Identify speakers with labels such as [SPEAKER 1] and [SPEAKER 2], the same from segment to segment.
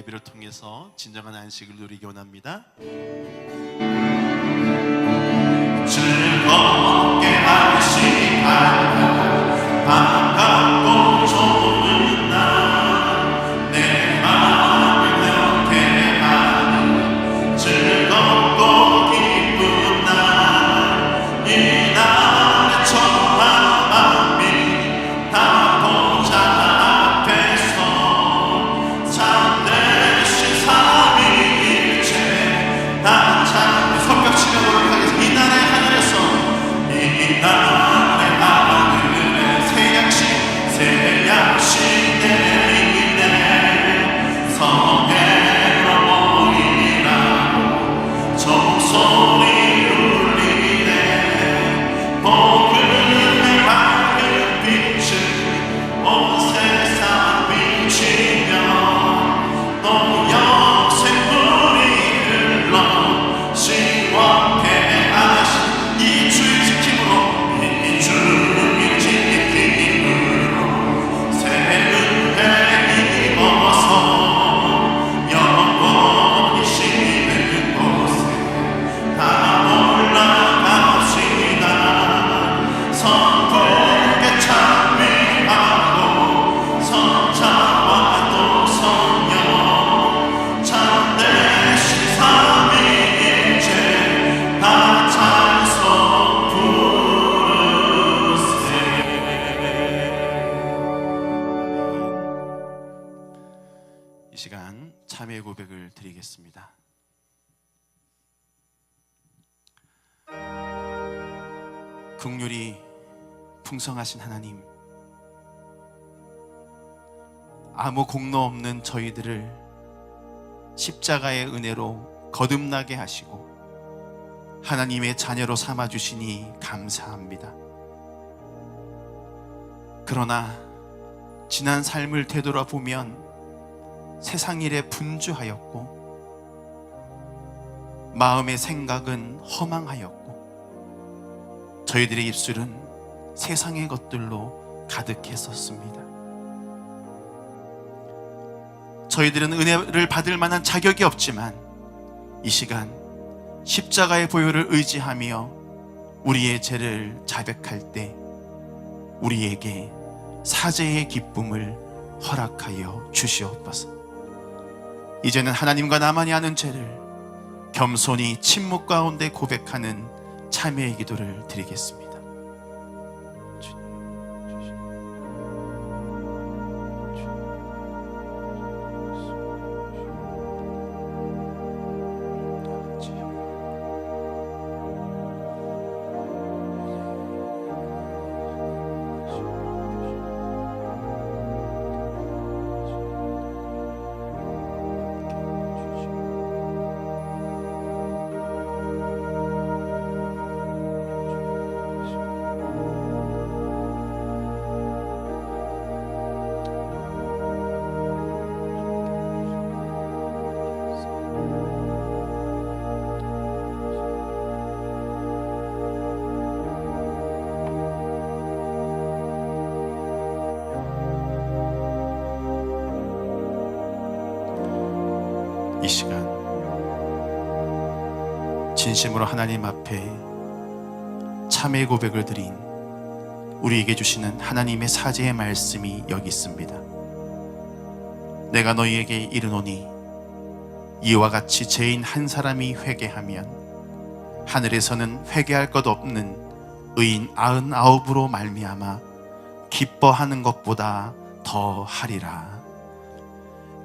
[SPEAKER 1] 예배를 통해서 진정한 안식을 누리기 원합니다. 즐겁게 한 시간 반갑고 좋은 날 내 마음을 명쾌하니 즐겁고 기쁜 날 이 날의 첫 마음이 다 보좌 앞에서 참되신 삼위일체 다 참 성벽치며 고백하겠습니다. 이 날의 하늘에서 이 날의 하늘에 새 양식 내리네 성회로 모이라고 종소리 울리네 복음의 밝은 빛을 온 세상 비치며 또 영생물이 흘러 시원케 하신 이 주의 지킴으로 이 주의 지킴으로 새 은혜 입어서 영원히 쉬는 곳에 다 올라갑시다. 성부께 찬미하고 성자와 또 성령 참되신 삼위일체 다 찬송 부르세. 이 시간 참회의 고백을 드리겠습니다. 긍휼이 풍성하신 하나님, 아무 공로 없는 저희들을 십자가의 은혜로 거듭나게 하시고 하나님의 자녀로 삼아주시니 감사합니다. 그러나 지난 삶을 되돌아보면 세상 일에 분주하였고 마음의 생각은 허망하였고 저희들의 입술은 세상의 것들로 가득했었습니다. 저희들은 은혜를 받을 만한 자격이 없지만 이 시간 십자가의 보혈을 의지하며 우리의 죄를 자백할 때 우리에게 사죄의 기쁨을 허락하여 주시옵소서. 이제는 하나님과 나만이 아는 죄를 겸손히 침묵 가운데 고백하는 참회의 기도를 드리겠습니다. 이 시간 진심으로 하나님 앞에 참회 고백을 드린 우리에게 주시는 하나님의 사죄의 말씀이 여기 있습니다. 내가 너희에게 이르노니 이와 같이 죄인 한 사람이 회개하면 하늘에서는 회개할 것 없는 의인 99으로 말미암아 기뻐하는 것보다 더 하리라.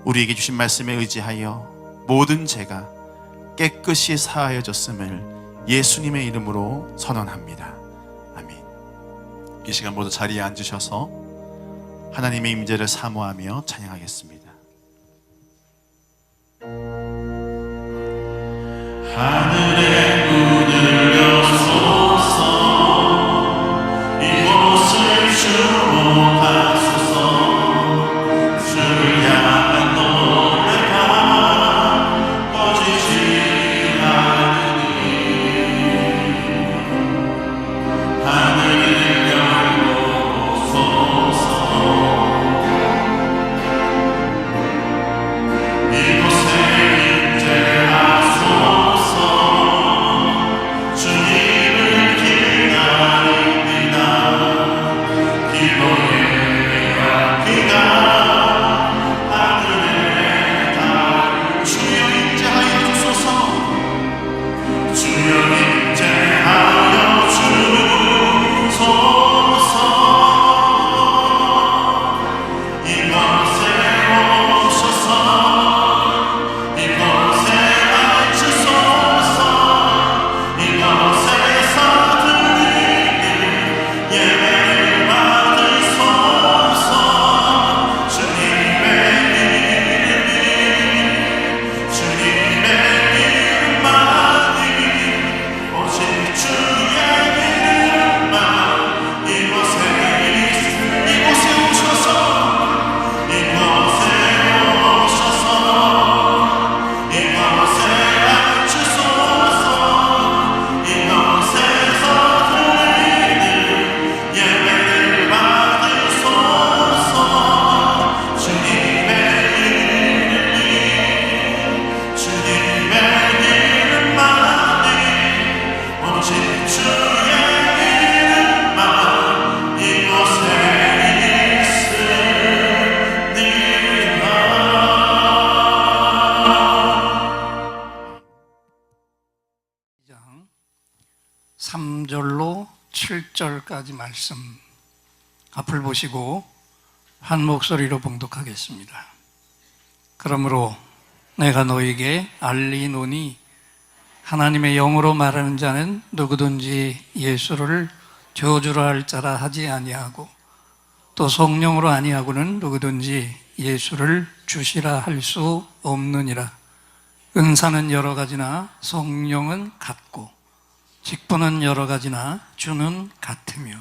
[SPEAKER 1] 우리에게 주신 말씀에 의지하여 모든 죄가 깨끗이 사하여졌음을 예수님의 이름으로 선언합니다. 아멘. 이 시간 모두 자리에 앉으셔서 하나님의 임재를 사모하며 찬양하겠습니다. 하늘의 문을 여소서 이곳을 주목하소서. 주를 향한 노래가 꺼지지 않으니 하늘을 열고소서. 이
[SPEAKER 2] 7절까지 말씀 앞을 보시고 한 목소리로 봉독하겠습니다. 그러므로 내가 너에게 알리노니 하나님의 영으로 말하는 자는 누구든지 예수를 저주라 할 자라 하지 아니하고 또 성령으로 아니하고는 누구든지 예수를 주시라 할 수 없느니라. 은사는 여러 가지나 성령은 같고 직분은 여러 가지나 주는 같으며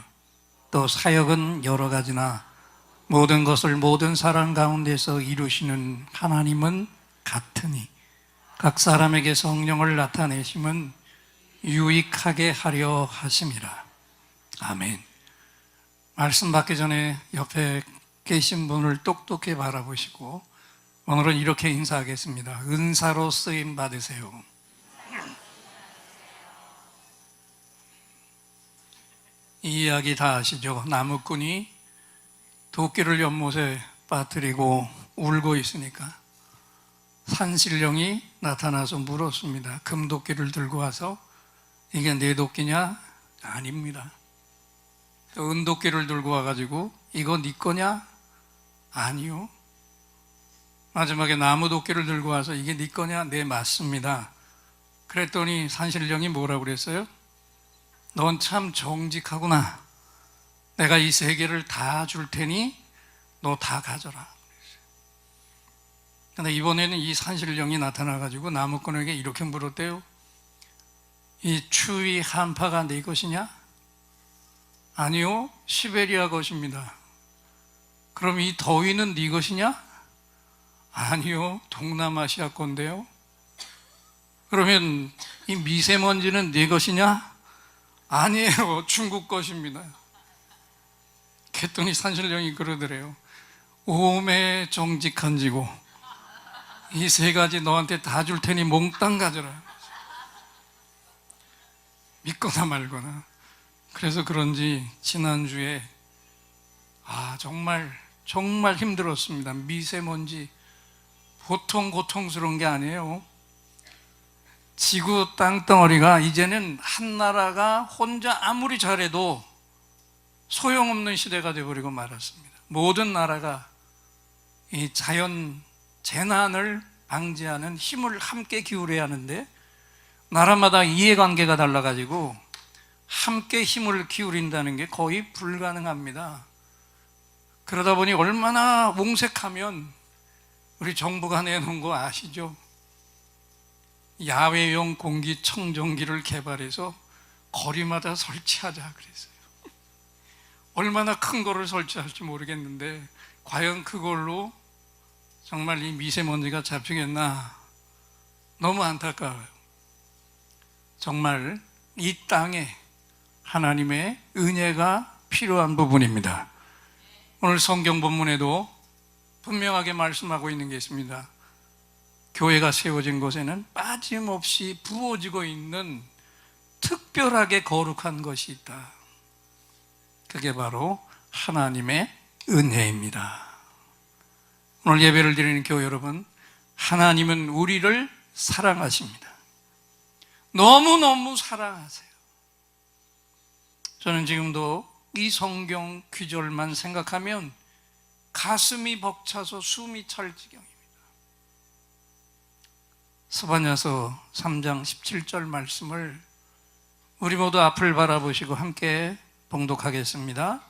[SPEAKER 2] 또 사역은 여러 가지나 모든 것을 모든 사람 가운데서 이루시는 하나님은 같으니 각 사람에게 성령을 나타내심은 유익하게 하려 하심이라. 아멘. 말씀 받기 전에 옆에 계신 분을 똑똑히 바라보시고 오늘은 이렇게 인사하겠습니다. 은사로 쓰임 받으세요. 이 이야기 다 아시죠? 나무꾼이 도끼를 연못에 빠뜨리고 울고 있으니까 산신령이 나타나서 물었습니다. 금도끼를 들고 와서 이게 내 도끼냐? 아닙니다. 또 은도끼를 들고 와가지고 이거 네 거냐? 아니요. 마지막에 나무도끼를 들고 와서 이게 네 거냐? 네, 맞습니다. 그랬더니 산신령이 뭐라고 그랬어요? 넌 참 정직하구나. 내가 이 세 개를 다 줄 테니 너 다 가져라. 근데 이번에는 이 산신령이 나타나가지고 나무꾼에게 이렇게 물었대요. 이 추위 한파가 네 것이냐? 아니요, 시베리아 것입니다. 그럼 이 더위는 네 것이냐? 아니요, 동남아시아 건데요. 그러면 이 미세먼지는 네 것이냐? 아니에요, 중국 것입니다. 그랬더니 산신령이 그러더래요. 오매 정직한지고 이 세 가지 너한테 다 줄 테니 몽땅 가져라. 믿거나 말거나. 그래서 그런지 지난주에 정말 힘들었습니다. 미세먼지 보통 고통스러운 게 아니에요. 지구 땅덩어리가 이제는 한 나라가 혼자 아무리 잘해도 소용없는 시대가 되어버리고 말았습니다. 모든 나라가 이 자연 재난을 방지하는 힘을 함께 기울여야 하는데 나라마다 이해관계가 달라가지고 함께 힘을 기울인다는 게 거의 불가능합니다. 그러다 보니 얼마나 옹색하면 우리 정부가 내놓은 거 아시죠? 야외용 공기청정기를 개발해서 거리마다 설치하자 그랬어요. 얼마나 큰 거를 설치할지 모르겠는데 과연 그걸로 정말 이 미세먼지가 잡히겠나? 너무 안타까워요. 정말 이 땅에 하나님의 은혜가 필요한 부분입니다. 오늘 성경 본문에도 분명하게 말씀하고 있는 게 있습니다. 교회가 세워진 곳에는 빠짐없이 부어지고 있는 특별하게 거룩한 것이 있다. 그게 바로 하나님의 은혜입니다. 오늘 예배를 드리는 교회 여러분, 하나님은 우리를 사랑하십니다. 너무너무 사랑하세요. 저는 지금도 이 성경 구절만 생각하면 가슴이 벅차서 숨이 찰 지경입니다. 스바냐서 3장 17절 말씀을 우리 모두 앞을 바라보시고 함께 봉독하겠습니다.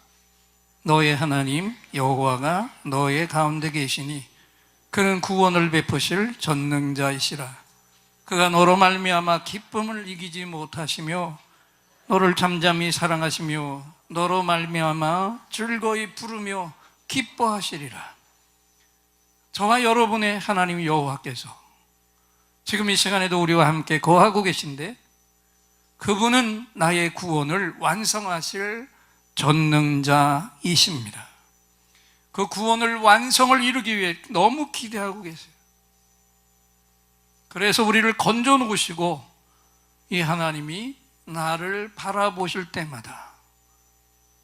[SPEAKER 2] 너의 하나님 여호와가 너의 가운데 계시니 그는 구원을 베푸실 전능자이시라. 그가 너로 말미암아 기쁨을 이기지 못하시며 너를 잠잠히 사랑하시며 너로 말미암아 즐거이 부르며 기뻐하시리라. 저와 여러분의 하나님 여호와께서 지금 이 시간에도 우리와 함께 거하고 계신데 그분은 나의 구원을 완성하실 전능자이십니다. 그 구원을 완성을 이루기 위해 너무 기대하고 계세요. 그래서 우리를 건져 놓으시고 이 하나님이 나를 바라보실 때마다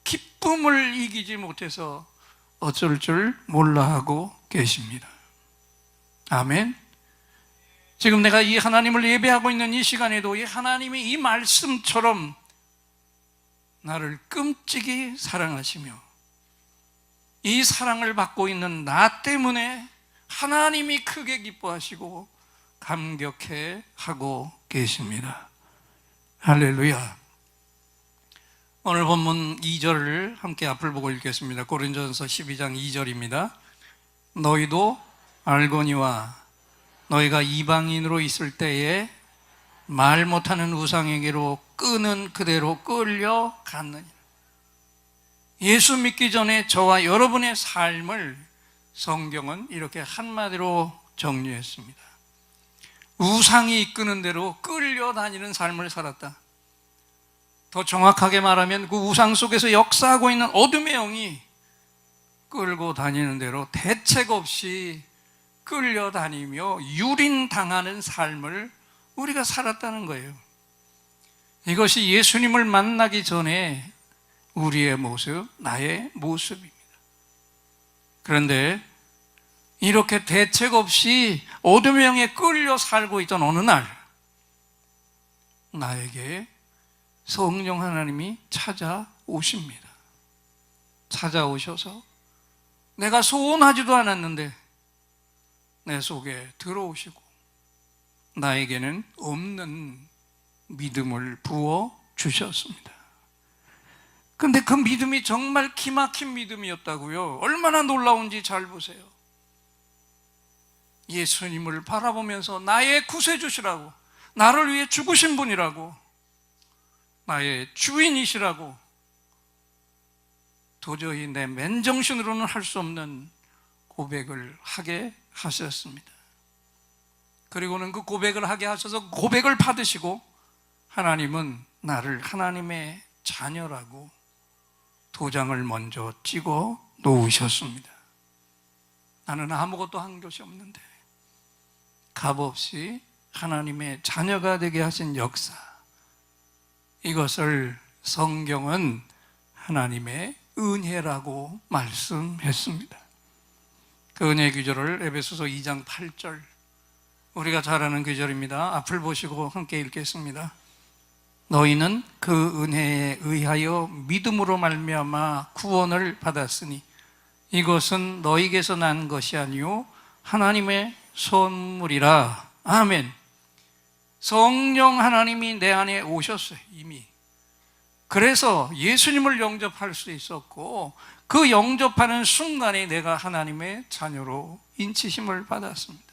[SPEAKER 2] 기쁨을 이기지 못해서 어쩔 줄 몰라 하고 계십니다. 아멘. 지금 내가 이 하나님을 예배하고 있는 이 시간에도 이 하나님이 이 말씀처럼 나를 끔찍이 사랑하시며 이 사랑을 받고 있는 나 때문에 하나님이 크게 기뻐하시고 감격해 하고 계십니다. 할렐루야. 오늘 본문 2절을 함께 앞을 보고 읽겠습니다. 고린도전서 12장 2절입니다. 너희도 알거니와 너희가 이방인으로 있을 때에 말 못하는 우상에게로 끄는 그대로 끌려갔느니라. 예수 믿기 전에 저와 여러분의 삶을 성경은 이렇게 한마디로 정리했습니다. 우상이 이끄는 대로 끌려다니는 삶을 살았다. 더 정확하게 말하면 그 우상 속에서 역사하고 있는 어둠의 영이 끌고 다니는 대로 대책 없이 끌려다니며 유린당하는 삶을 우리가 살았다는 거예요. 이것이 예수님을 만나기 전에 우리의 모습, 나의 모습입니다. 그런데 이렇게 대책 없이 어둠의 영에 끌려 살고 있던 어느 날 나에게 성령 하나님이 찾아오십니다. 찾아오셔서 내가 소원하지도 않았는데 내 속에 들어오시고 나에게는 없는 믿음을 부어 주셨습니다. 근데 그 믿음이 정말 기막힌 믿음이었다고요. 얼마나 놀라운지 잘 보세요. 예수님을 바라보면서 나의 구세주시라고, 나를 위해 죽으신 분이라고, 나의 주인이시라고 도저히 내 맨정신으로는 할 수 없는 고백을 하게 하셨습니다. 그리고는 그 고백을 하게 하셔서 고백을 받으시고 하나님은 나를 하나님의 자녀라고 도장을 먼저 찍어 놓으셨습니다. 나는 아무것도 한 것이 없는데 값없이 하나님의 자녀가 되게 하신 역사, 이것을 성경은 하나님의 은혜라고 말씀했습니다. 그 은혜의 구절을 에베소서 2장 8절, 우리가 잘 아는 구절입니다. 앞을 보시고 함께 읽겠습니다. 너희는 그 은혜에 의하여 믿음으로 말미암아 구원을 받았으니 이것은 너희에게서 난 것이 아니요 하나님의 선물이라. 아멘. 성령 하나님이 내 안에 오셨어요. 이미. 그래서 예수님을 영접할 수 있었고 그 영접하는 순간에 내가 하나님의 자녀로 인치심을 받았습니다.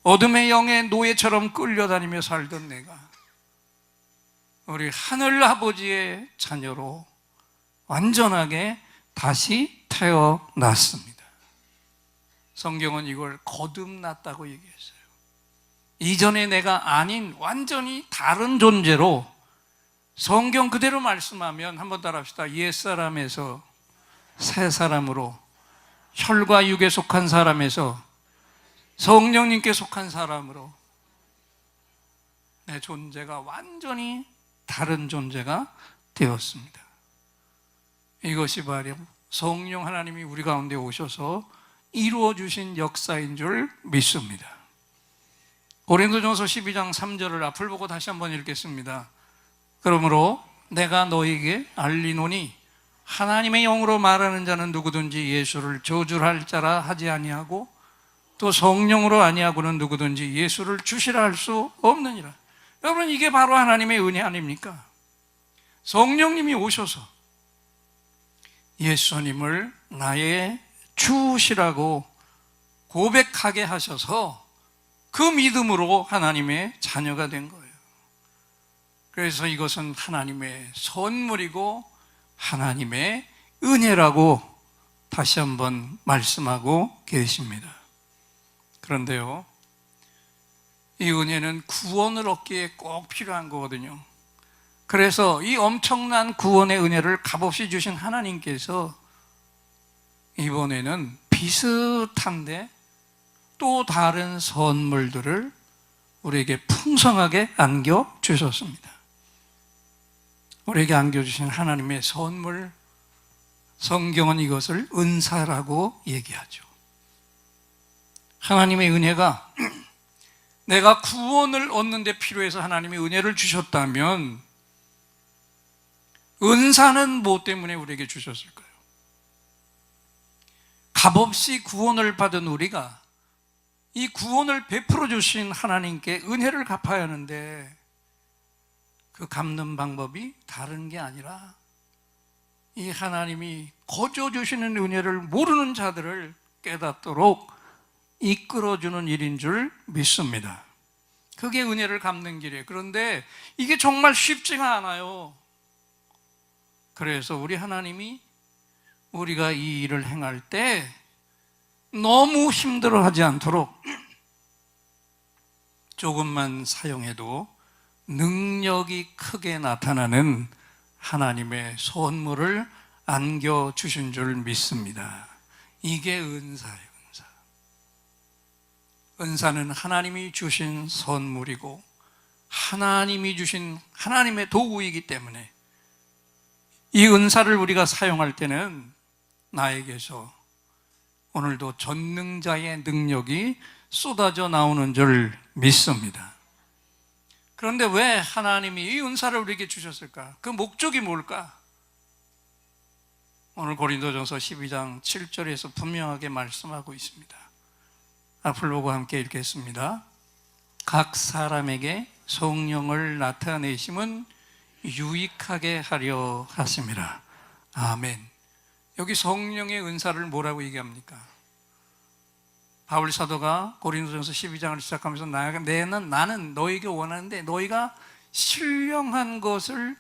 [SPEAKER 2] 어둠의 영의 노예처럼 끌려다니며 살던 내가 우리 하늘 아버지의 자녀로 완전하게 다시 태어났습니다. 성경은 이걸 거듭났다고 얘기했어요. 이전에 내가 아닌 완전히 다른 존재로, 성경 그대로 말씀하면 한번 따라합시다. 옛사람에서 새사람으로, 혈과 육에 속한 사람에서 성령님께 속한 사람으로 내 존재가 완전히 다른 존재가 되었습니다. 이것이 바로 성령 하나님이 우리 가운데 오셔서 이루어 주신 역사인 줄 믿습니다. 고린도전서 12장 3절을 앞을 보고 다시 한번 읽겠습니다. 그러므로 내가 너희에게 알리노니 하나님의 영으로 말하는 자는 누구든지 예수를 저주할 자라 하지 아니하고 또 성령으로 아니하고는 누구든지 예수를 주시라 할 수 없느니라. 여러분, 이게 바로 하나님의 은혜 아닙니까? 성령님이 오셔서 예수님을 나의 주시라고 고백하게 하셔서 그 믿음으로 하나님의 자녀가 된 거예요. 그래서 이것은 하나님의 선물이고 하나님의 은혜라고 다시 한번 말씀하고 계십니다. 그런데요, 이 은혜는 구원을 얻기에 꼭 필요한 거거든요. 그래서 이 엄청난 구원의 은혜를 값없이 주신 하나님께서 이번에는 비슷한데 또 다른 선물들을 우리에게 풍성하게 안겨주셨습니다. 우리에게 안겨주신 하나님의 선물, 성경은 이것을 은사라고 얘기하죠. 하나님의 은혜가 내가 구원을 얻는 데 필요해서 하나님이 은혜를 주셨다면 은사는 무엇 때문에 우리에게 주셨을까요? 값없이 구원을 받은 우리가 이 구원을 베풀어 주신 하나님께 은혜를 갚아야 하는데 그 갚는 방법이 다른 게 아니라 이 하나님이 거저 주시는 은혜를 모르는 자들을 깨닫도록 이끌어주는 일인 줄 믿습니다. 그게 은혜를 갚는 길이에요. 그런데 이게 정말 쉽지가 않아요. 그래서 우리 하나님이 우리가 이 일을 행할 때 너무 힘들어하지 않도록 조금만 사용해도 능력이 크게 나타나는 하나님의 선물을 안겨주신 줄 믿습니다. 이게 은사예요. 은사는 하나님이 주신 선물이고 하나님이 주신 하나님의 도구이기 때문에 이 은사를 우리가 사용할 때는 나에게서 오늘도 전능자의 능력이 쏟아져 나오는 줄 믿습니다. 그런데 왜 하나님이 이 은사를 우리에게 주셨을까? 그 목적이 뭘까? 오늘 고린도전서 12장 7절에서 분명하게 말씀하고 있습니다. 앞을 보고 함께 읽겠습니다. 각 사람에게 성령을 나타내심은 유익하게 하려 하심이라. 아멘. 여기 성령의 은사를 뭐라고 얘기합니까? 바울 사도가 고린도전서 12장을 시작하면서 나는 너에게 원하는데 너희가 신령한 것을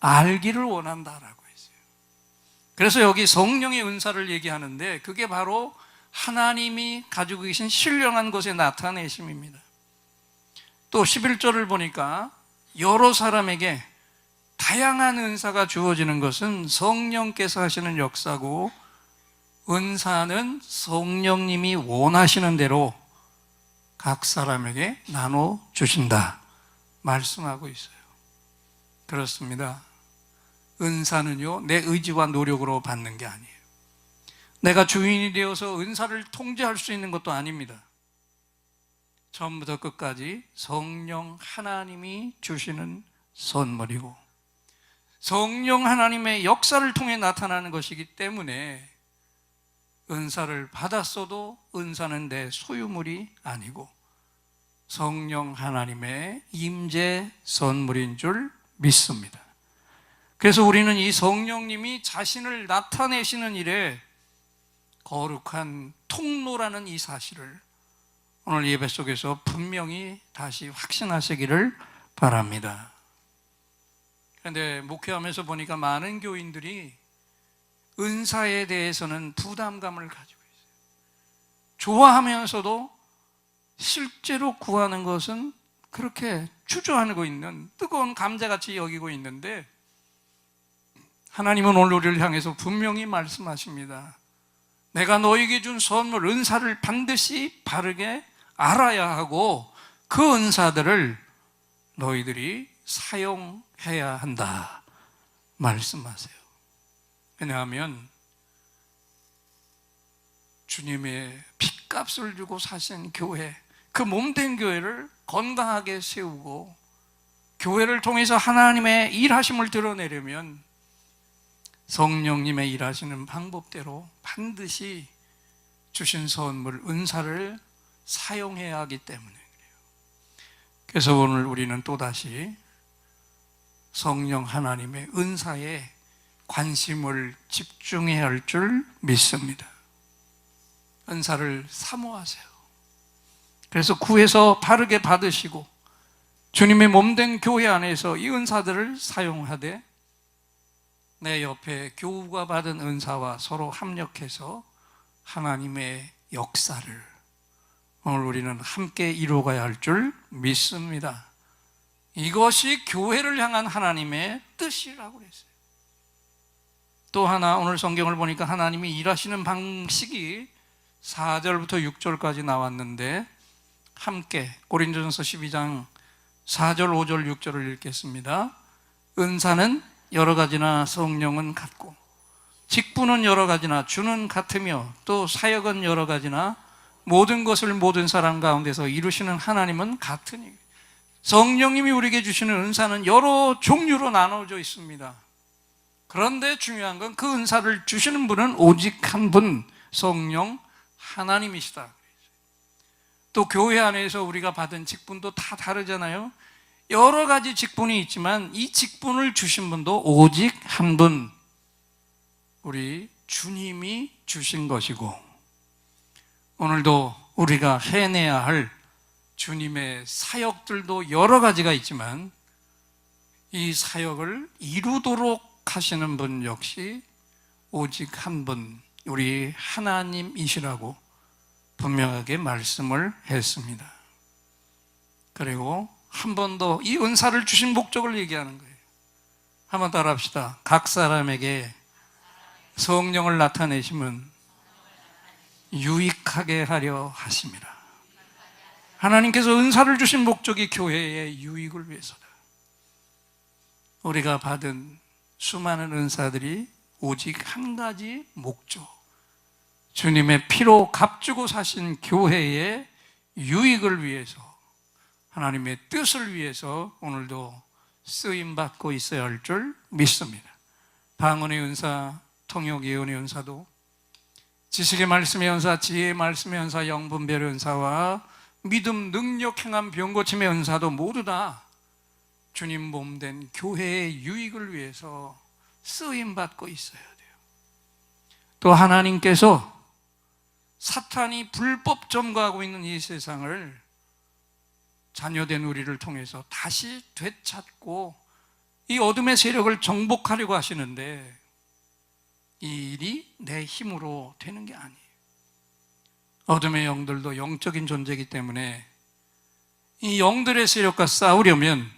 [SPEAKER 2] 알기를 원한다라고 했어요. 그래서 여기 성령의 은사를 얘기하는데 그게 바로 하나님이 가지고 계신 신령한 것의 나타내심입니다. 또 11절을 보니까 여러 사람에게 다양한 은사가 주어지는 것은 성령께서 하시는 역사고 은사는 성령님이 원하시는 대로 각 사람에게 나눠주신다 말씀하고 있어요. 그렇습니다. 은사는요 내 의지와 노력으로 받는 게 아니에요. 내가 주인이 되어서 은사를 통제할 수 있는 것도 아닙니다. 처음부터 끝까지 성령 하나님이 주시는 선물이고 성령 하나님의 역사를 통해 나타나는 것이기 때문에 은사를 받았어도 은사는 내 소유물이 아니고 성령 하나님의 임재 선물인 줄 믿습니다. 그래서 우리는 이 성령님이 자신을 나타내시는 일에 거룩한 통로라는 이 사실을 오늘 예배 속에서 분명히 다시 확신하시기를 바랍니다. 그런데 목회하면서 보니까 많은 교인들이 은사에 대해서는 부담감을 가지고 있어요. 좋아하면서도 실제로 구하는 것은 그렇게 주저하고 있는 뜨거운 감자같이 여기고 있는데 하나님은 오늘 우리를 향해서 분명히 말씀하십니다. 내가 너에게 준 선물, 은사를 반드시 바르게 알아야 하고 그 은사들을 너희들이 사용해야 한다 말씀하세요. 왜냐하면 주님의 핏값을 주고 사신 교회, 그 몸된 교회를 건강하게 세우고 교회를 통해서 하나님의 일하심을 드러내려면 성령님의 일하시는 방법대로 반드시 주신 선물, 은사를 사용해야 하기 때문에 그래요. 그래서 오늘 우리는 또다시 성령 하나님의 은사에 관심을 집중해야 할 줄 믿습니다. 은사를 사모하세요. 그래서 구해서 바르게 받으시고 주님의 몸된 교회 안에서 이 은사들을 사용하되 내 옆에 교우가 받은 은사와 서로 합력해서 하나님의 역사를 오늘 우리는 함께 이루어가야 할 줄 믿습니다. 이것이 교회를 향한 하나님의 뜻이라고 그랬어요. 또 하나 오늘 성경을 보니까 하나님이 일하시는 방식이 4절부터 6절까지 나왔는데 함께 고린도전서 12장 4절, 5절, 6절을 읽겠습니다. 은사는 여러 가지나 성령은 같고 직분은 여러 가지나 주는 같으며 또 사역은 여러 가지나 모든 것을 모든 사람 가운데서 이루시는 하나님은 같으니 성령님이 우리에게 주시는 은사는 여러 종류로 나눠져 있습니다. 그런데 중요한 건 그 은사를 주시는 분은 오직 한 분, 성령 하나님이시다. 또 교회 안에서 우리가 받은 직분도 다 다르잖아요. 여러 가지 직분이 있지만 이 직분을 주신 분도 오직 한 분, 우리 주님이 주신 것이고, 오늘도 우리가 해내야 할 주님의 사역들도 여러 가지가 있지만 이 사역을 이루도록 하시는 분 역시 오직 한 분, 우리 하나님이시라고 분명하게 말씀을 했습니다. 그리고 한 번 더 이 은사를 주신 목적을 얘기하는 거예요. 한번 따라합시다. 각 사람에게 성령을 나타내심은 유익하게 하려 하심이라. 하나님께서 은사를 주신 목적이 교회의 유익을 위해서다. 우리가 받은 수많은 은사들이 오직 한 가지 목적, 주님의 피로 값주고 사신 교회의 유익을 위해서, 하나님의 뜻을 위해서 오늘도 쓰임받고 있어야 할 줄 믿습니다. 방언의 은사, 통역 예언의 은사도, 지식의 말씀의 은사, 지혜의 말씀의 은사, 영분별의 은사와 믿음, 능력, 행함, 병 고침의 은사도 모두 다 주님 몸된 교회의 유익을 위해서 쓰임받고 있어야 돼요. 또 하나님께서 사탄이 불법 점거하고 있는 이 세상을 자녀된 우리를 통해서 다시 되찾고 이 어둠의 세력을 정복하려고 하시는데 이 일이 내 힘으로 되는 게 아니에요. 어둠의 영들도 영적인 존재이기 때문에 이 영들의 세력과 싸우려면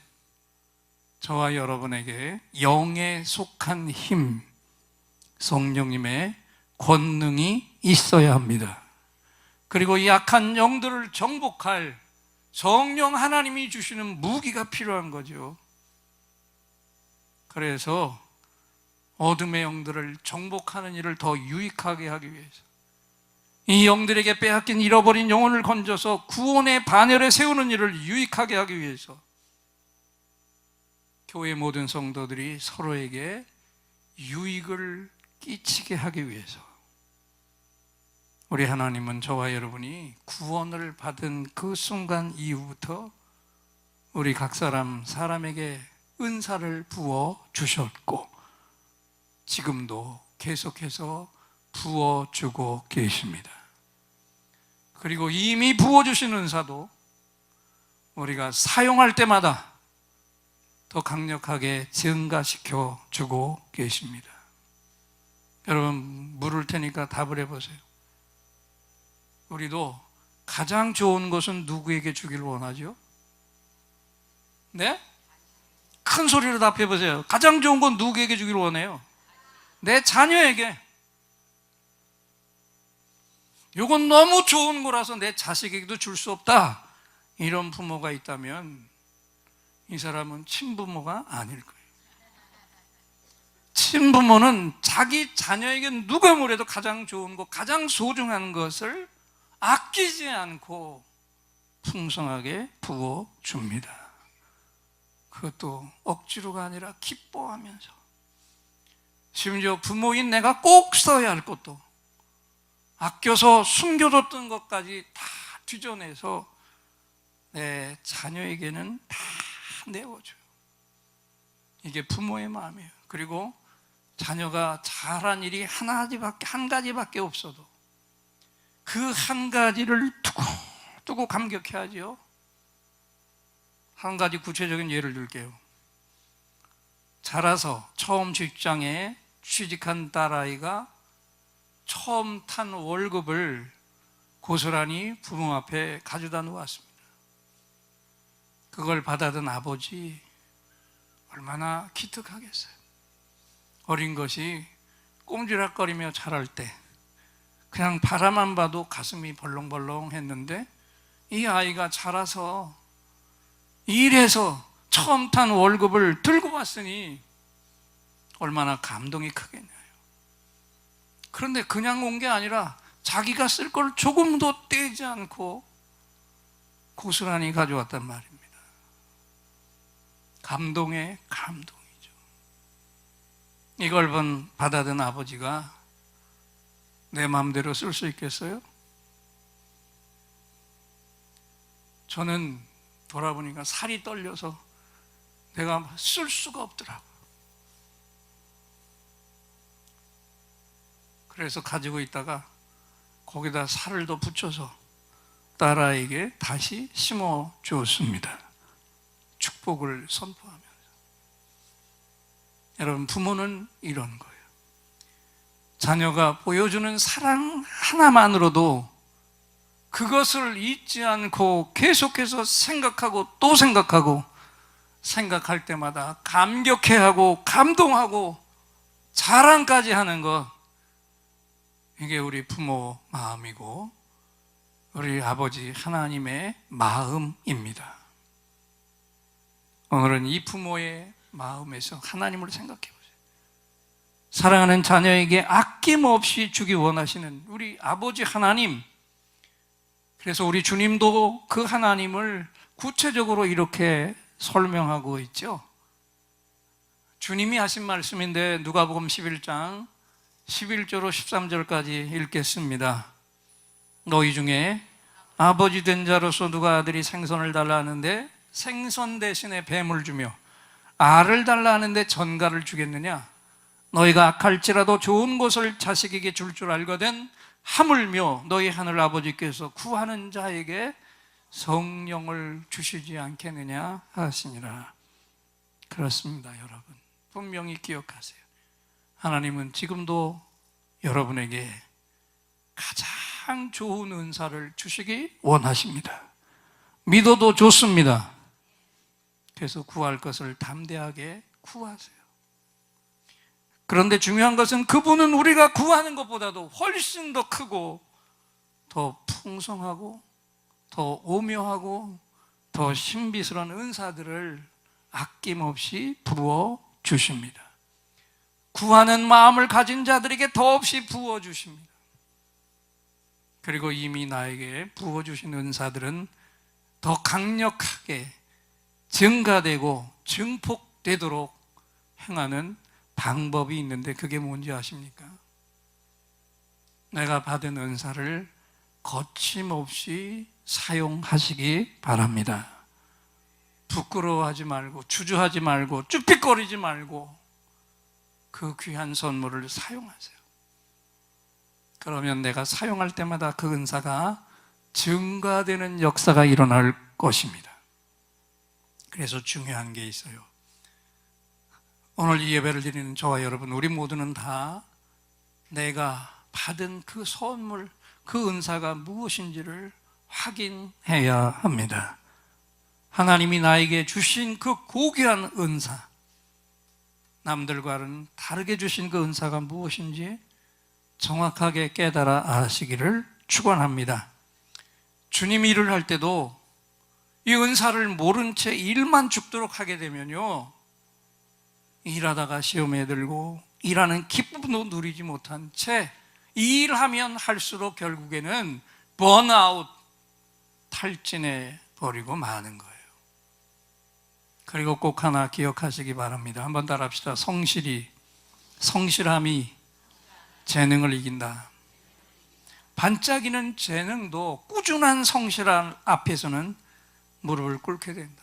[SPEAKER 2] 저와 여러분에게 영에 속한 힘, 성령님의 권능이 있어야 합니다. 그리고 이 악한 영들을 정복할 성령 하나님이 주시는 무기가 필요한 거죠. 그래서 어둠의 영들을 정복하는 일을 더 유익하게 하기 위해서, 이 영들에게 빼앗긴 잃어버린 영혼을 건져서 구원의 반열에 세우는 일을 유익하게 하기 위해서 교회 모든 성도들이 서로에게 유익을 끼치게 하기 위해서 우리 하나님은 저와 여러분이 구원을 받은 그 순간 이후부터 우리 각 사람에게 은사를 부어 주셨고 지금도 계속해서 부어주고 계십니다. 그리고 이미 부어주신 은사도 우리가 사용할 때마다 더 강력하게 증가시켜 주고 계십니다. 여러분, 물을 테니까 답을 해보세요. 우리도 가장 좋은 것은 누구에게 주기를 원하죠? 네? 큰 소리로 답해보세요. 가장 좋은 건 누구에게 주기를 원해요? 내 자녀에게. 이건 너무 좋은 거라서 내 자식에게도 줄 수 없다, 이런 부모가 있다면 이 사람은 친부모가 아닐 거예요. 친부모는 자기 자녀에게 누가 뭐래도 가장 좋은 것, 가장 소중한 것을 아끼지 않고 풍성하게 부어줍니다. 그것도 억지로가 아니라 기뻐하면서, 심지어 부모인 내가 꼭 써야 할 것도 아껴서 숨겨뒀던 것까지 다 뒤져내서 내 자녀에게는 다 내어줘요. 이게 부모의 마음이에요. 그리고 자녀가 잘한 일이 한 가지밖에 없어도 그 한 가지를 두고 감격해야죠. 한 가지 구체적인 예를 들게요. 자라서 처음 직장에 취직한 딸아이가 처음 탄 월급을 고스란히 부모 앞에 가져다 놓았습니다. 그걸 받아든 아버지 얼마나 기특하겠어요. 어린 것이 꼼지락거리며 자랄 때 그냥 바라만 봐도 가슴이 벌렁벌렁 했는데 이 아이가 자라서 일해서 처음 탄 월급을 들고 왔으니 얼마나 감동이 크겠나요. 그런데 그냥 온 게 아니라 자기가 쓸 걸 조금도 떼지 않고 고스란히 가져왔단 말입니다. 감동의 감동이죠. 이걸 받아든 아버지가 내 마음대로 쓸 수 있겠어요? 저는 돌아보니까 살이 떨려서 내가 쓸 수가 없더라고요. 그래서 가지고 있다가 거기다 살을 더 붙여서 딸아이에게 다시 심어 주었습니다. 축복을 선포하면서. 여러분, 부모는 이런 거예요. 자녀가 보여주는 사랑 하나만으로도 그것을 잊지 않고 계속해서 생각하고 또 생각하고, 생각할 때마다 감격해하고 감동하고 자랑까지 하는 것, 이게 우리 부모 마음이고 우리 아버지 하나님의 마음입니다. 오늘은 이 부모의 마음에서 하나님을 생각해 보세요. 사랑하는 자녀에게 아낌없이 주기 원하시는 우리 아버지 하나님. 그래서 우리 주님도 그 하나님을 구체적으로 이렇게 설명하고 있죠. 주님이 하신 말씀인데 누가복음 11장 11절로 13절까지 읽겠습니다. 너희 중에 아버지 된 자로서 누가 아들이 생선을 달라 하는데 생선 대신에 뱀을 주며 알을 달라 하는데 전갈을 주겠느냐? 너희가 악할지라도 좋은 것을 자식에게 줄 줄 알거든 하물며 너희 하늘 아버지께서 구하는 자에게 성령을 주시지 않겠느냐 하시니라. 그렇습니다, 여러분. 분명히 기억하세요. 하나님은 지금도 여러분에게 가장 좋은 은사를 주시기 원하십니다. 믿어도 좋습니다. 그래서 구할 것을 담대하게 구하세요. 그런데 중요한 것은 그분은 우리가 구하는 것보다도 훨씬 더 크고 더 풍성하고 더 오묘하고 더 신비스러운 은사들을 아낌없이 부어 주십니다. 구하는 마음을 가진 자들에게 더없이 부어 주십니다. 그리고 이미 나에게 부어 주신 은사들은 더 강력하게 증가되고 증폭되도록 행하는 방법이 있는데 그게 뭔지 아십니까? 내가 받은 은사를 거침없이 사용하시기 바랍니다. 부끄러워하지 말고 주저하지 말고 쭈삣거리지 말고 그 귀한 선물을 사용하세요. 그러면 내가 사용할 때마다 그 은사가 증가되는 역사가 일어날 것입니다. 그래서 중요한 게 있어요. 오늘 이 예배를 드리는 저와 여러분, 우리 모두는 다 내가 받은 그 선물, 그 은사가 무엇인지를 확인해야 합니다. 하나님이 나에게 주신 그 고귀한 은사, 남들과는 다르게 주신 그 은사가 무엇인지 정확하게 깨달아 아시기를 축원합니다. 주님 일을 할 때도 이 은사를 모른 채 일만 죽도록 하게 되면요, 일하다가 시험에 들고 일하는 기쁨도 누리지 못한 채 일하면 할수록 결국에는 번아웃, 탈진해 버리고 마는 거예요. 그리고 꼭 하나 기억하시기 바랍니다. 한번 따라합시다. 성실함이 재능을 이긴다. 반짝이는 재능도 꾸준한 성실함 앞에서는 무릎을 꿇게 된다.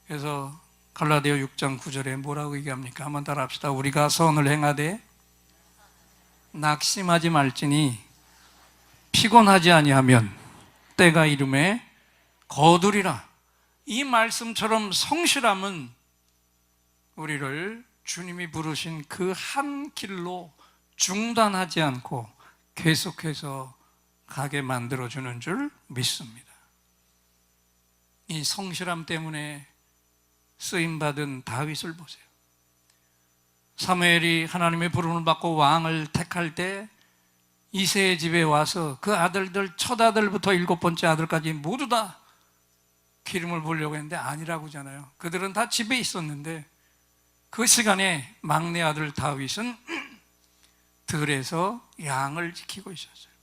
[SPEAKER 2] 그래서 갈라디아 6장 9절에 뭐라고 얘기합니까? 한번 따라합시다. 우리가 선을 행하되 낙심하지 말지니 피곤하지 아니하면 때가 이름에 거두리라. 이 말씀처럼 성실함은 우리를 주님이 부르신 그 한 길로 중단하지 않고 계속해서 가게 만들어주는 줄 믿습니다. 이 성실함 때문에 쓰임받은 다윗을 보세요. 사무엘이 하나님의 부름을 받고 왕을 택할 때 이새의 집에 와서 그 아들들, 첫 아들부터 7번째 아들까지 모두 다 기름을 부으려고 했는데 아니라고 하잖아요. 그들은 다 집에 있었는데 그 시간에 막내 아들 다윗은 들에서 양을 지키고 있었어요.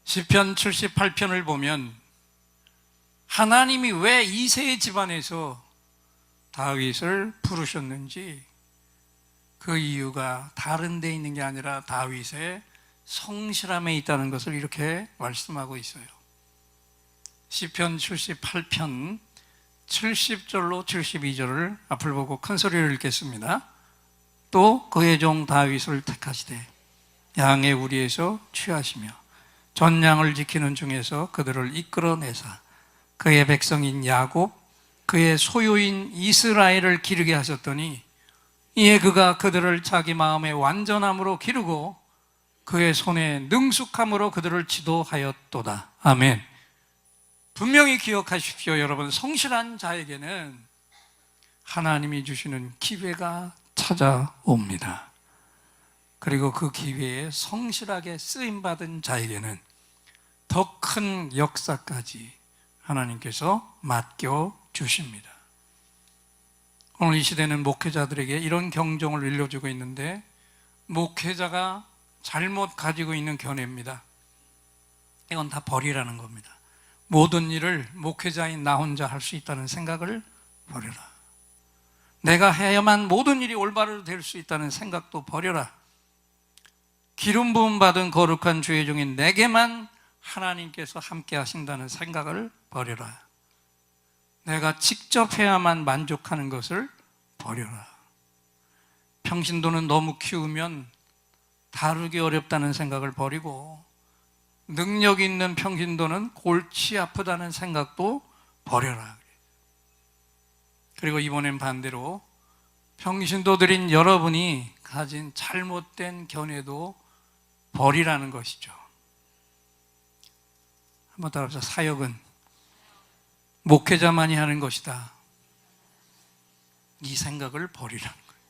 [SPEAKER 2] 시편 78편을 보면 하나님이 왜 이새의 집안에서 다윗을 부르셨는지 그 이유가 다른 데 있는 게 아니라 다윗의 성실함에 있다는 것을 이렇게 말씀하고 있어요. 시편 78편 70절로 72절을 앞을 보고 큰 소리를 읽겠습니다. 또 그의 종 다윗을 택하시되 양의 우리에서 취하시며 전양을 지키는 중에서 그들을 이끌어내사 그의 백성인 야곱 그의 소유인 이스라엘을 기르게 하셨더니 이에 그가 그들을 자기 마음의 완전함으로 기르고 그의 손에 능숙함으로 그들을 지도하였도다. 아멘. 분명히 기억하십시오. 여러분, 성실한 자에게는 하나님이 주시는 기회가 찾아옵니다. 그리고 그 기회에 성실하게 쓰임받은 자에게는 더 큰 역사까지 하나님께서 맡겨주십니다. 오늘 이 시대는 목회자들에게 이런 경종을 일러주고 있는데, 목회자가 잘못 가지고 있는 견해입니다. 이건 다 버리라는 겁니다. 모든 일을 목회자인 나 혼자 할 수 있다는 생각을 버려라. 내가 해야만 모든 일이 올바로 될 수 있다는 생각도 버려라. 기름 부음 받은 거룩한 주의 종인 내게만 하나님께서 함께 하신다는 생각을 버려라. 내가 직접 해야만 만족하는 것을 버려라. 평신도는 너무 키우면 다루기 어렵다는 생각을 버리고, 능력 있는 평신도는 골치 아프다는 생각도 버려라. 그리고 이번엔 반대로 평신도들인 여러분이 가진 잘못된 견해도 버리라는 것이죠. 한번 따라합시다. 사역은 목회자만이 하는 것이다. 이 생각을 버리라는 거예요.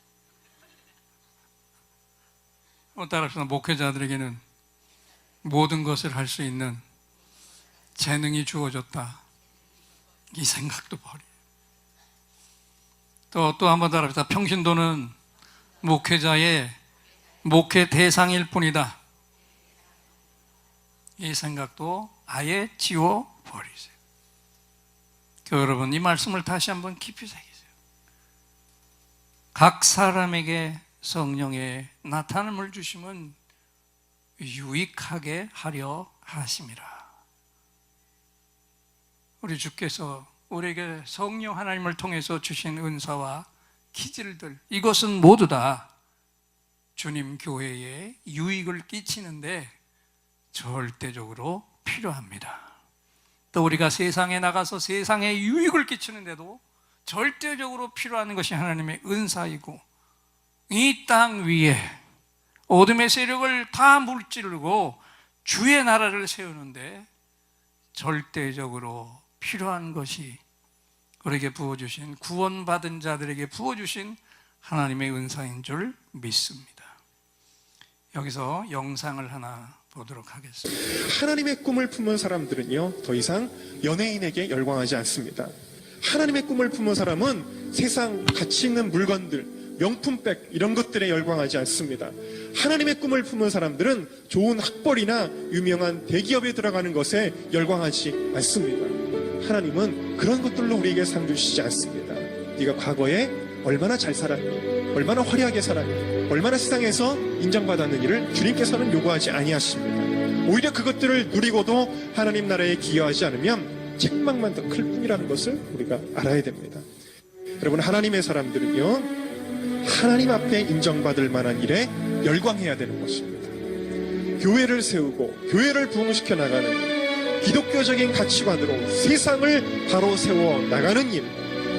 [SPEAKER 2] 한번 따라합시다. 목회자들에게는 모든 것을 할 수 있는 재능이 주어졌다. 이 생각도 버려. 또 한 번 따라합시다. 평신도는 목회자의 목회 대상일 뿐이다. 이 생각도 아예 지워버리세요. 여러분, 이 말씀을 다시 한번 깊이 새기세요. 각 사람에게 성령의 나타남을 주심은 유익하게 하려 하심이라. 우리 주께서 우리에게 성령 하나님을 통해서 주신 은사와 기질들, 이것은 모두 다 주님 교회에 유익을 끼치는데 절대적으로 필요합니다. 또 우리가 세상에 나가서 세상에 유익을 끼치는데도 절대적으로 필요한 것이 하나님의 은사이고, 이 땅 위에 어둠의 세력을 다 물찌르고 주의 나라를 세우는데 절대적으로 필요한 것이 우리에게 부어주신, 구원받은 자들에게 부어주신 하나님의 은사인 줄 믿습니다. 여기서 영상을 하나 보도록 하겠습니다.
[SPEAKER 3] 하나님의 꿈을 품은 사람들은요, 더 이상 연예인에게 열광하지 않습니다. 하나님의 꿈을 품은 사람은 세상 가치 있는 물건들, 명품백 이런 것들에 열광하지 않습니다. 하나님의 꿈을 품은 사람들은 좋은 학벌이나 유명한 대기업에 들어가는 것에 열광하지 않습니다. 하나님은 그런 것들로 우리에게 상 주시지 않습니다. 네가 과거에 얼마나 잘 살았니, 얼마나 화려하게 살았니, 얼마나 세상에서 인정받았는지를 주님께서는 요구하지 아니하십니다. 오히려 그것들을 누리고도 하나님 나라에 기여하지 않으면 책망만 더 클 뿐이라는 것을 우리가 알아야 됩니다. 여러분, 하나님의 사람들은요, 하나님 앞에 인정받을 만한 일에 열광해야 되는 것입니다. 교회를 세우고 교회를 부흥시켜 나가는 일, 기독교적인 가치관으로 세상을 바로 세워 나가는 일,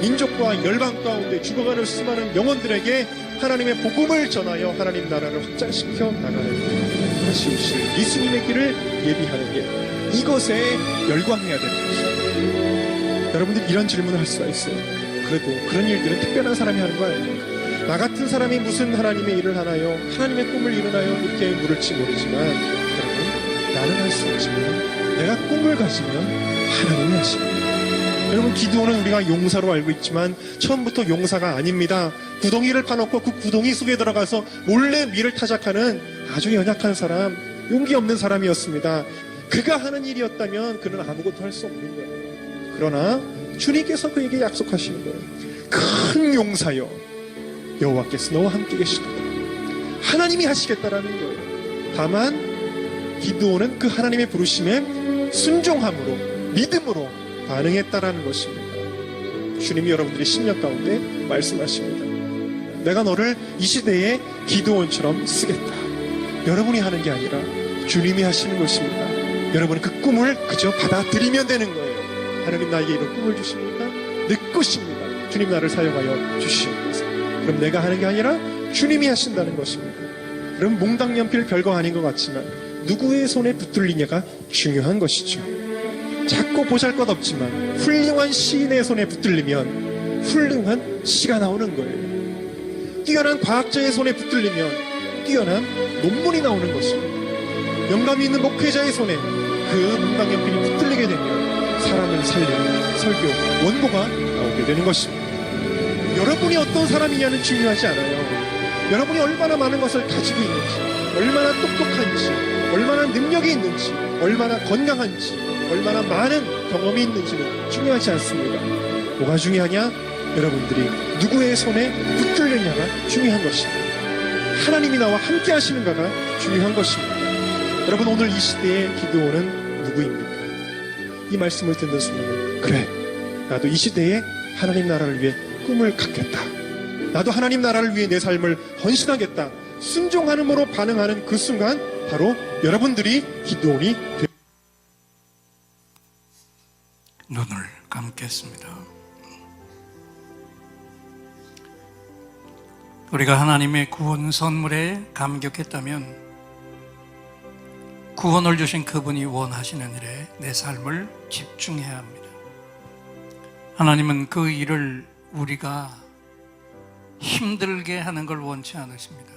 [SPEAKER 3] 민족과 열방 가운데 죽어가는 수많은 영혼들에게 하나님의 복음을 전하여 하나님 나라를 확장시켜 나가는 일, 다시 오실 예수님의 길을 예비하는 일, 이것에 열광해야 되는 것입니다. 여러분들 이런 질문을 할 수가 있어요. 그래도 그런 일들은 특별한 사람이 하는 거 아니에요? 나 같은 사람이 무슨 하나님의 일을 하나요? 하나님의 꿈을 이루나요? 이렇게 물을지 모르지만, 여러분, 나는 할 수 없지만 내가 꿈을 가지면 하나님이 하십니다. 여러분, 기도는 우리가 용사로 알고 있지만 처음부터 용사가 아닙니다. 구덩이를 파놓고 그 구덩이 속에 들어가서 몰래 밀을 타작하는 아주 연약한 사람, 용기 없는 사람이었습니다. 그가 하는 일이었다면 그는 아무것도 할 수 없는 거예요. 그러나 주님께서 그에게 약속하시는 거예요. 큰 용사여 여호와께서 너와 함께 계시도다. 하나님이 하시겠다라는 거예요. 다만 기드온은 그 하나님의 부르심에 순종함으로 믿음으로 반응했다라는 것입니다. 주님이 여러분들의 심령 가운데 말씀하십니다. 내가 너를 이 시대에 기드온처럼 쓰겠다. 여러분이 하는 게 아니라 주님이 하시는 것입니다. 여러분은 그 꿈을 그저 받아들이면 되는 거예요. 하나님 나에게 이런 꿈을 주십니까? 내 것입니다. 주님 나를 사용하여 주시옵소서. 그럼 내가 하는 게 아니라 주님이 하신다는 것입니다. 그럼 몽당 연필 별거 아닌 것 같지만 누구의 손에 붙들리냐가 중요한 것이죠. 작고 보잘것없지만 훌륭한 시인의 손에 붙들리면 훌륭한 시가 나오는 거예요. 뛰어난 과학자의 손에 붙들리면 뛰어난 논문이 나오는 것입니다. 영감이 있는 목회자의 손에 그 몽당 연필이 붙들리게 되면 사람을 살리는 설교 원고가 나오게 되는 것입니다. 여러분이 어떤 사람이냐는 중요하지 않아요. 여러분이 얼마나 많은 것을 가지고 있는지, 얼마나 똑똑한지, 얼마나 능력이 있는지, 얼마나 건강한지, 얼마나 많은 경험이 있는지는 중요하지 않습니다. 뭐가 중요하냐? 여러분들이 누구의 손에 붙들렸냐가 중요한 것입니다. 하나님이 나와 함께 하시는가가 중요한 것입니다. 여러분, 오늘 이 시대의 기드온은 누구입니까? 이 말씀을 듣는 순간에 그래, 나도 이 시대에 하나님 나라를 위해 꿈을 갖겠다. 나도 하나님 나라를 위해 내 삶을 헌신하겠다. 순종하는으로 반응하는 그 순간 바로 여러분들이 기드온이
[SPEAKER 2] 눈을 감겠습니다. 우리가 하나님의 구원 선물에 감격했다면 구원을 주신 그분이 원하시는 일에 내 삶을 집중해야 합니다. 하나님은 그 일을 우리가 힘들게 하는 걸 원치 않으십니다.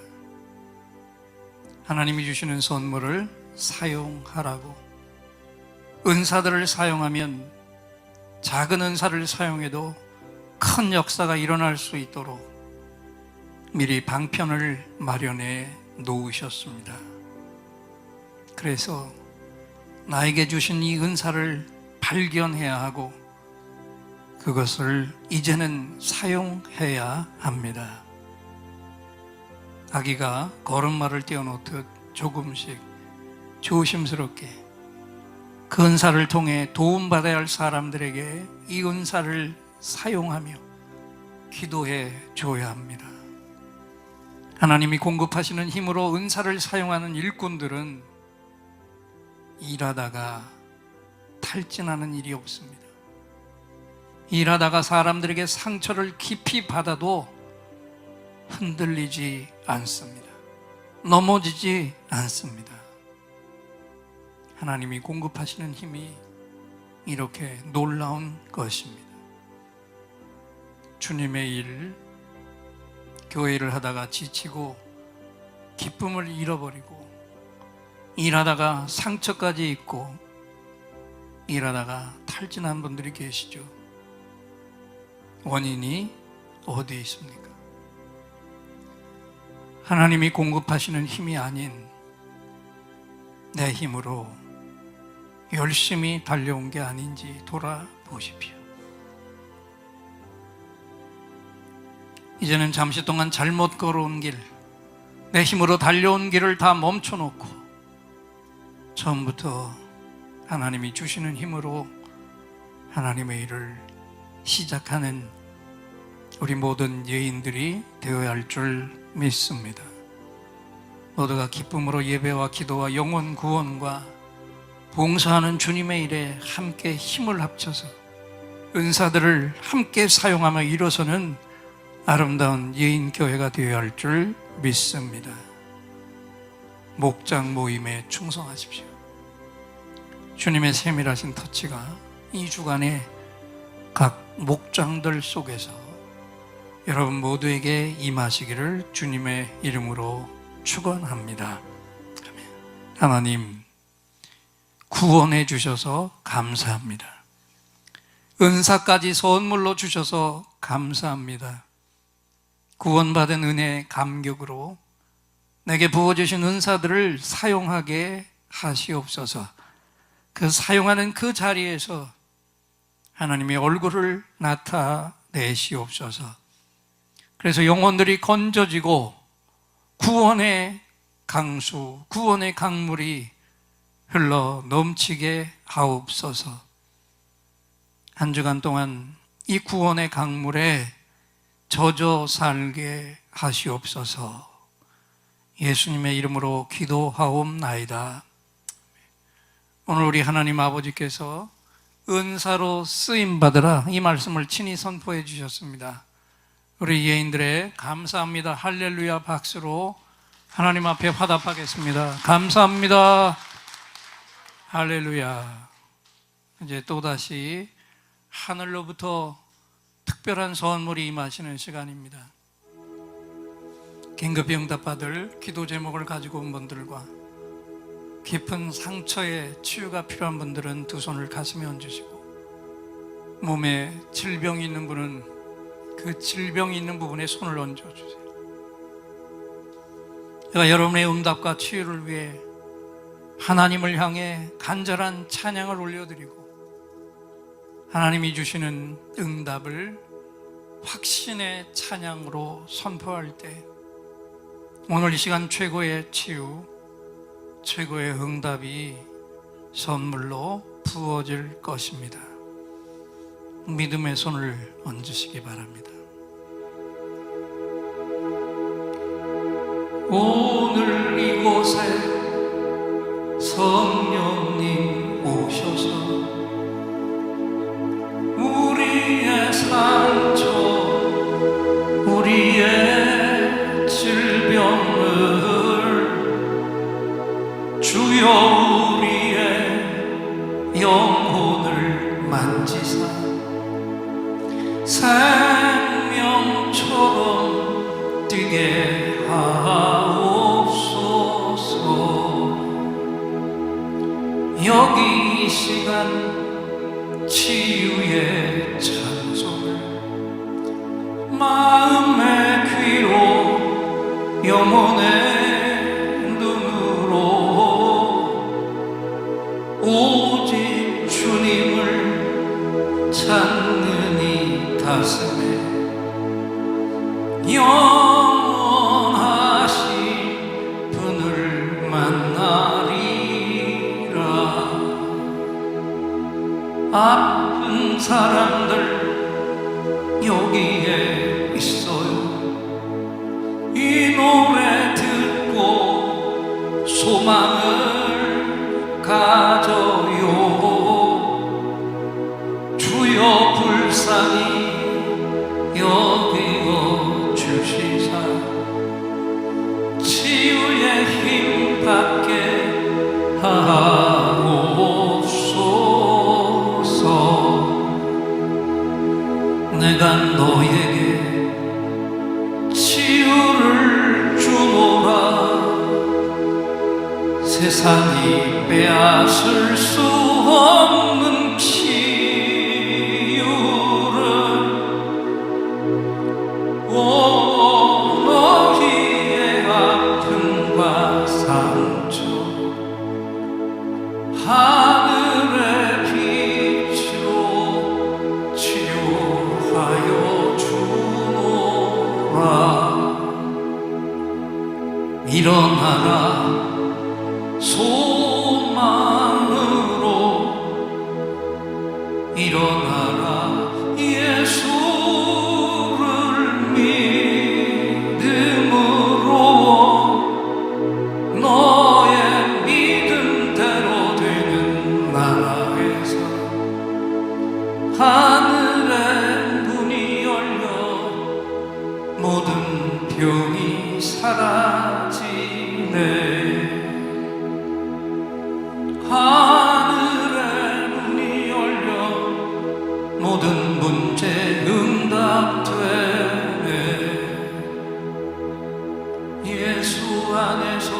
[SPEAKER 2] 하나님이 주시는 선물을 사용하라고. 은사들을 사용하면 작은 은사를 사용해도 큰 역사가 일어날 수 있도록 미리 방편을 마련해 놓으셨습니다. 그래서 나에게 주신 이 은사를 발견해야 하고 그것을 이제는 사용해야 합니다. 아기가 걸음마를 떼어놓듯 조금씩 조심스럽게 그 은사를 통해 도움받아야 할 사람들에게 이 은사를 사용하며 기도해 줘야 합니다. 하나님이 공급하시는 힘으로 은사를 사용하는 일꾼들은 일하다가 탈진하는 일이 없습니다. 일하다가 사람들에게 상처를 깊이 받아도 흔들리지 않습니다. 넘어지지 않습니다. 하나님이 공급하시는 힘이 이렇게 놀라운 것입니다. 주님의 일, 교회를 하다가 지치고 기쁨을 잃어버리고 일하다가 상처까지 입고 일하다가 탈진한 분들이 계시죠. 원인이 어디에 있습니까? 하나님이 공급하시는 힘이 아닌 내 힘으로 열심히 달려온 게 아닌지 돌아보십시오. 이제는 잠시 동안 잘못 걸어온 길, 내 힘으로 달려온 길을 다 멈춰놓고 처음부터 하나님이 주시는 힘으로 하나님의 일을 시작하는 우리 모든 예인들이 되어야 할 줄 믿습니다. 모두가 기쁨으로 예배와 기도와 영혼 구원과 봉사하는 주님의 일에 함께 힘을 합쳐서 은사들을 함께 사용하며 일어서는 아름다운 예인교회가 되어야 할 줄 믿습니다. 목장 모임에 충성하십시오. 주님의 세밀하신 터치가 이 주간에 각 목장들 속에서 여러분 모두에게 임하시기를 주님의 이름으로 축원합니다. 하나님, 구원해 주셔서 감사합니다. 은사까지 선물로 주셔서 감사합니다. 구원받은 은혜의 감격으로 내게 부어주신 은사들을 사용하게 하시옵소서. 그 사용하는 그 자리에서 하나님의 얼굴을 나타내 내시옵소서. 그래서 영혼들이 건져지고 구원의 강수, 구원의 강물이 흘러 넘치게 하옵소서. 한 주간 동안 이 구원의 강물에 젖어 살게 하시옵소서. 예수님의 이름으로 기도하옵나이다. 오늘 우리 하나님 아버지께서 은사로 쓰임받으라 이 말씀을 친히 선포해 주셨습니다. 우리 예인들의 감사합니다 할렐루야 박수로 하나님 앞에 화답하겠습니다. 감사합니다 할렐루야. 이제 또다시 하늘로부터 특별한 선물이 임하시는 시간입니다. 긴급히 응답받을 기도 제목을 가지고 온 분들과 깊은 상처에 치유가 필요한 분들은 두 손을 가슴에 얹으시고, 몸에 질병이 있는 분은 그 질병이 있는 부분에 손을 얹어주세요. 제가 여러분의 응답과 치유를 위해 하나님을 향해 간절한 찬양을 올려드리고, 하나님이 주시는 응답을 확신의 찬양으로 선포할 때 오늘 이 시간 최고의 치유, 최고의 응답이 선물로 부어질 것입니다. 믿음의 손을 얹으시기 바랍니다. 오늘 이곳에 성령님 오셔서 우리의 상처, 우리의 질병을 주여 우리의 영혼을 만지사 생명처럼 뛰게 하옵소서. 여기 이 시간 치유의 찬송을 마음의 귀로 영혼의 눈으로 오직 주님을 찾는 이 가슴에 영원하신 분을 만나리라. 아픈 사람들 여기에 있어요. 이 노래 듣고 소망을 가져요. 주여 불쌍히 여기어 주시사 치유의 힘 받게 하옵소서. 내가 너에게 치유를 주노라. 세상이 빼앗을 수 없는 치유를 너희의 아픔과 상처 하늘의 빛으로 치료하여 주노라. 일어나라 소망으로 일어나라 예수를 믿음으로 너의 믿음대로 되는 나라에서 하늘의 문이 열려 모든 병이 사라지네. 하늘의 문이 열려 모든 문제 응답되네. 예수 안에서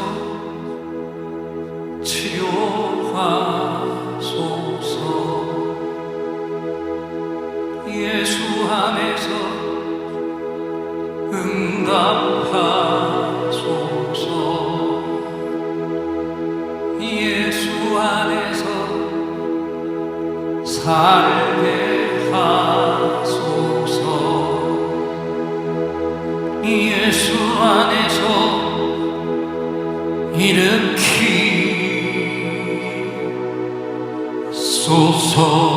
[SPEAKER 2] 치료하소서. 예수 안에서 응답하소서. 예수 안에서 살게 하소서. 일으키소서.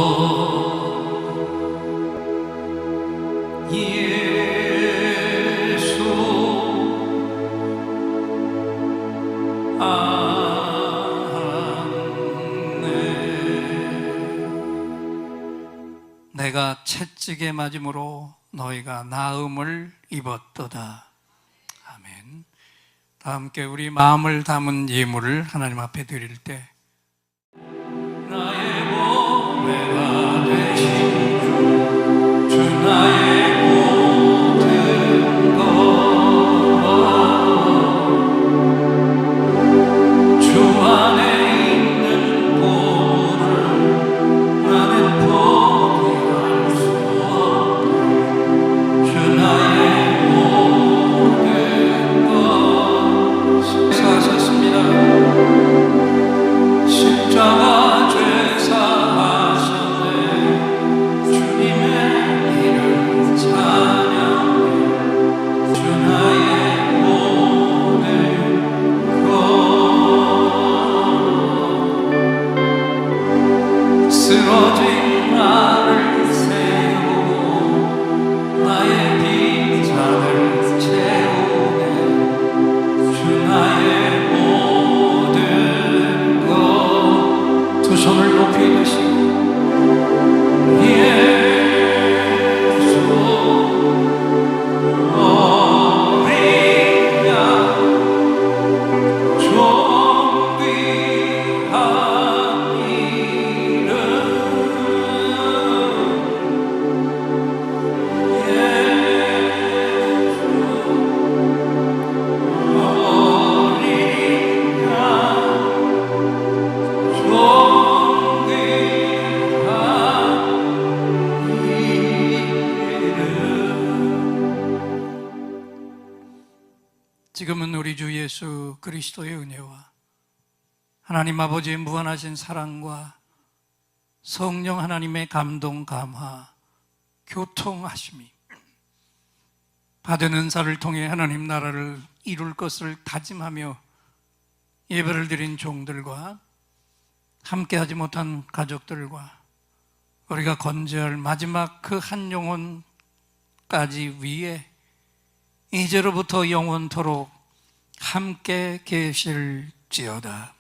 [SPEAKER 2] 예수 내가 채찍에 맞음으로 너희가 나음을 입었도다. 아멘. 다 함께 우리 마음을 담은 예물을 하나님 앞에 드릴 때 나의 보배가 되신 주 나의 모든 것 주 안에 있는 보물을 나는 포기할 수 없네. 주 나의 모든 것 사셨습니다. 십자가 죄사하셨네. 주님의 이름 찬양해. 주 나의 모든 것 쓰러진 나를 세우고 나의 빈잔을 채우네. 주 나의 모든 것 두 손을 높이 드시고 예수 어린 양 존귀한 이름 예수 어린 양 존귀한 이름. 지금은 우리 주 예수 그리스도의 은혜와 하나님 아버지의 무한하신 사랑과 성령 하나님의 감동 감화 교통하심이 받은 은사를 통해 하나님 나라를 이룰 것을 다짐하며 예배를 드린 종들과 함께하지 못한 가족들과 우리가 건재할 마지막 그 한 영혼까지 위에 이제로부터 영원토록 함께 계실지어다.